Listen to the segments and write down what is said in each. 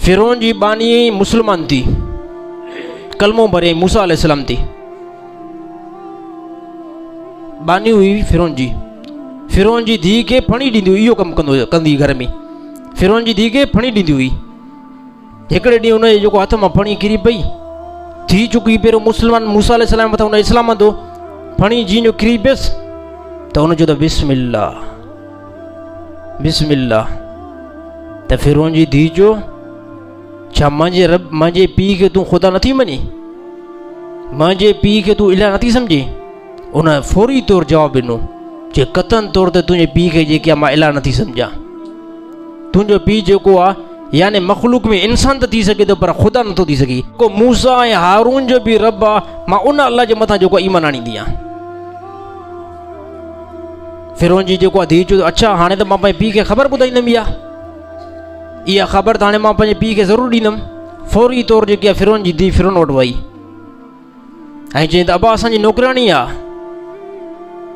फिरोन जी बानी मुसलमान थी, कलमो भरे मूसा अलैहि सलाम थी, बानी हुई फिरोन जी धी खे फणी ॾींदी हुई, इहो कमु कंदी घर में। फिरोन जी धी खे फणी ॾींदी हुई। हिकिड़े ॾींहुं हुनजे जेको हथ मां फणी किरी पई, थी चुकी पहिरियों मुस्लमान मूसा अलैहि सलाम मथां हुन इस्लाम आंदो, फणी जीअं जो किरी पियसि त हुनजो त बिस्मिल्लाह बिस्मिल्लाह। त फिरोन जी धी जो छा मुंहिंजे पीउ खे तूं ख़ुदा नथी मञी, मुंहिंजे पीउ खे तूं इलाह नथी सम्झे? उन फौरी तौरु जवाबु ॾिनो जे कतन तौर ते तुंहिंजे पीउ खे जेके आहे मां इलाह नथी सम्झां। तुंहिंजो पीउ जेको आहे यानी मख़लूक में इंसान त थी सघे थो पर ख़ुदा नथो थी सघे। को मूसा ऐं हारून जो बि रब आहे, मां उन अलाह जे मथां जेको ईमान आणींदी आहियां। फिरोन जी जेको आहे धीउ चयो अच्छा हाणे त मां पंहिंजे पीउ खे ख़बर ॿुधाईंदमि, इहा ख़बर त हाणे मां पंहिंजे पीउ खे ज़रूरु ॾींदमि। फौरी तौरु जेकी आहे फिरोन जी धीउ फिरोन वटि वई ऐं चई त अबा असांजी नौकराणी आहे,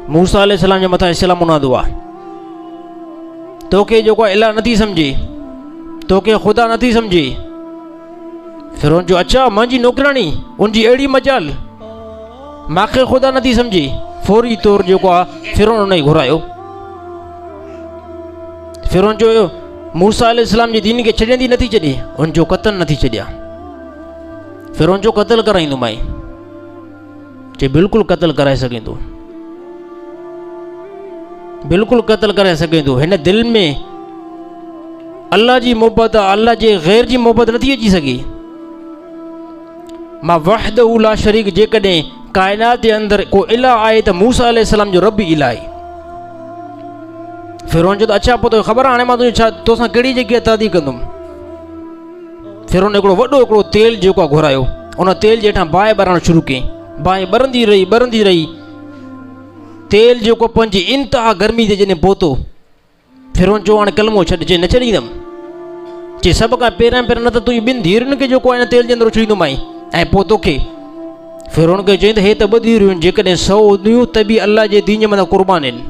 मूसा अलैहि सलाम जे मथां इस्लाम उनादो आहे, तोखे जेको आहे इलाह नथी सम्झे, तोखे ख़ुदा नथी सम्झे। फिरोन जो अच्छा मुंहिंजी नौकराणी उनजी अहिड़ी मजाल, मूंखे ख़ुदा नथी सम्झे। फौरी तौरु जेको आहे फिरोन उन खे घुरायो। फिरोन चयो मूसा अलैहि सलाम जी दीन खे छॾींदी नथी छॾे, उनजो क़त्ल नथी छॾिया। फिरोन जो क़त्ल कराईंदुमांइ, चई बिल्कुलु क़त्ल कराए सघे थो, बिल्कुलु क़त्ल कराए सघे थो। हिन दिलि में अल्लाह जी मोहबत आहे, अल्लाह जे गैर जी मोहबत नथी अची सघे। मां वहदहू ला शरीक, जेकॾहिं काइनात जे अंदरि को इलाह आहे त मूसा अलैहि सलाम जो रब इलाह आहे। फिरोन जो त अच्छा पोइ तोखे ख़बर आहे हाणे मां तुंहिंजी छा तोसां कहिड़ी जॻह तादी कंदुमि। फिरोन हिकिड़ो वॾो तेल जेको आहे घुरायो, उन तेल जे हेठां बाहि ॿरणु शुरू कयईं। बाहि ॿरंदी रही, तेल जेको पंहिंजी इंतिहा गर्मी ते जॾहिं पहुतो, फिरोन चयो हाणे कलमो छॾ, चई न छॾींदमि। चई सभ खां पहिरियां न त तुंहिंजी ॿिनि धीअरुनि खे जेको आहे हिन तेल जे अंदरि उछलींदोमांइ ऐं पोइ तोखे। फिरोन खे चई त हे त ॿ धीअरूं आहिनि, जेकॾहिं 100 हुयूं त बि अल्लाह जे दीन जे मथां क़ुर्बान आहिनि।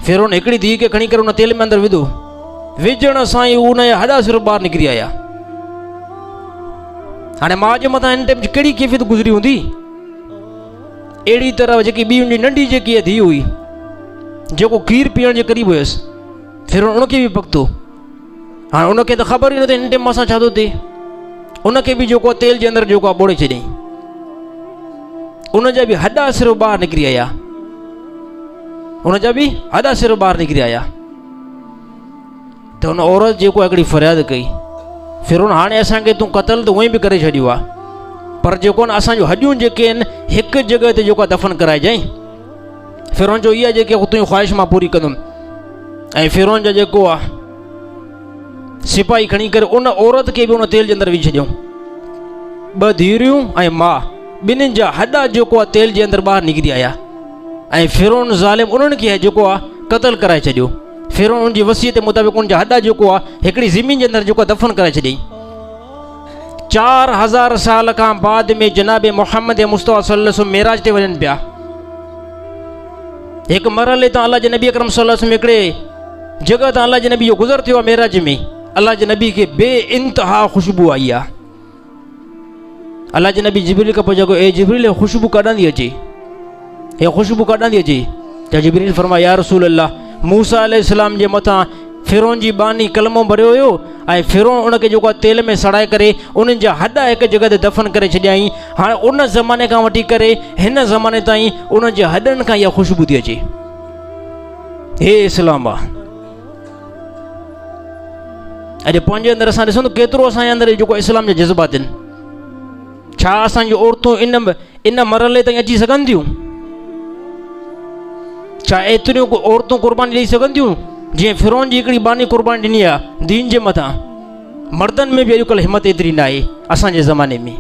फिरोन हिकिड़ी धीउ खे खणी करे उन तेल में अंदरि विधो, विझण सां ई उन जा हॾा सिर ॿाहिरि निकिरी आया। हाणे माउ जे मथां हिन टाइम कहिड़ी कैफ़ियत गुज़री हूंदी। अहिड़ी तरह जेकी ॿी हुनजी नंढी जेकी धीउ हुई, जेको खीर पीअण जे क़रीब हुयसि, फिरोन उनखे बि पकतो। हाणे उनखे त ख़बर ई न थिए हिन टाइम असां छा थो थिए। उनखे बि जेको तेल जे अंदरि जेको आहे ॿोड़े छॾियईं, उनजा बि हॾा सिर ॿाहिरि निकिरी आया, उनजा बि हॾा सिर ॿाहिरि निकिरी आया। त हुन औरत जेको हिकिड़ी फ़रियाद कई, फिरोन हाणे असांखे तूं क़त्ल त उअई बि करे छॾियो आहे, पर जेको न असांजो हॾियूं जेके आहिनि हिकु जॻह ते जेको आहे दफ़न कराइजांइ। फिरोन जो इहा जेके तुंहिंजी ख़्वाहिश मां पूरी कंदुमि। ऐं फिरोन जा जेको आहे सिपाही खणी करे उन औरत खे बि उन तेल जे अंदरि विझी छॾियऊं। 2 धीअरूं ऐं माउ, ॿिन्हिनि जा हॾा जेको आहे तेल जे अंदरि ॿाहिरि निकिरी आया ऐं फिरोन ज़ालिम उन्हनि खे जेको आहे क़त्ल कराए छॾियो। फिरोन उनजी वसीयत मुताबिक़ उनजा हॾा जेको आहे हिकिड़ी ज़मीन जे अंदरि जेको आहे दफ़न कराए छॾियईं। 4000 साल खां बाद में जनाब मोहम्मद मुस्तफ़ा सल्लल्लाहु अलैहि वसल्लम मेराज ते वञनि पिया। हिकु मरहले तां अल्लाह जे नबी अकरम सल्लल्लाहु अलैहि वसल्लम हिकिड़े जॻह तां अल्लाह जे नबी जो गुज़र थियो आहे मेराज में। अल्लाह जे नबी खे बे इंतिहा ख़ुशबू आई आहे। अल्लाह जे नबी जिब्रील खां पुछो ए जिब्रील ख़ुशबू काॾां थी अचे, हे ख़ुशबू काॾां थी अचे? त जिब्रील फरमाया या रसूल अल्लाह, मूसा अलैहि सलाम जे मथां फिरोन जी बानी कलमो भरियो हुयो ऐं फिरोन उनखे जेको आहे तेल में सड़ाए करे उन्हनि जा हॾा हिकु जॻह ते दफ़न करे छॾियईं। हाणे उन ज़माने खां वठी करे हिन ज़माने ताईं उन जे हॾनि खां इहा ख़ुशबू थी अचे। हे इस्लाम आहे। अॼु पंहिंजे अंदरि असां ॾिसूं त केतिरो असांजे अंदरि जेको इस्लाम जा जज़्बात आहिनि। छा असांजूं औरतूं इन मरहले ताईं अची सघनि थियूं? छा एतिरियूं औरतूं क़ुर्बानी ॾेई सघनि थियूं जीअं फिरोन जी हिकिड़ी बानी क़ुर्बानी ॾिनी आहे दीन जे मथां? मर्दनि में बि अॼुकल्ह हिमत एतिरी न आहे असांजे ज़माने में।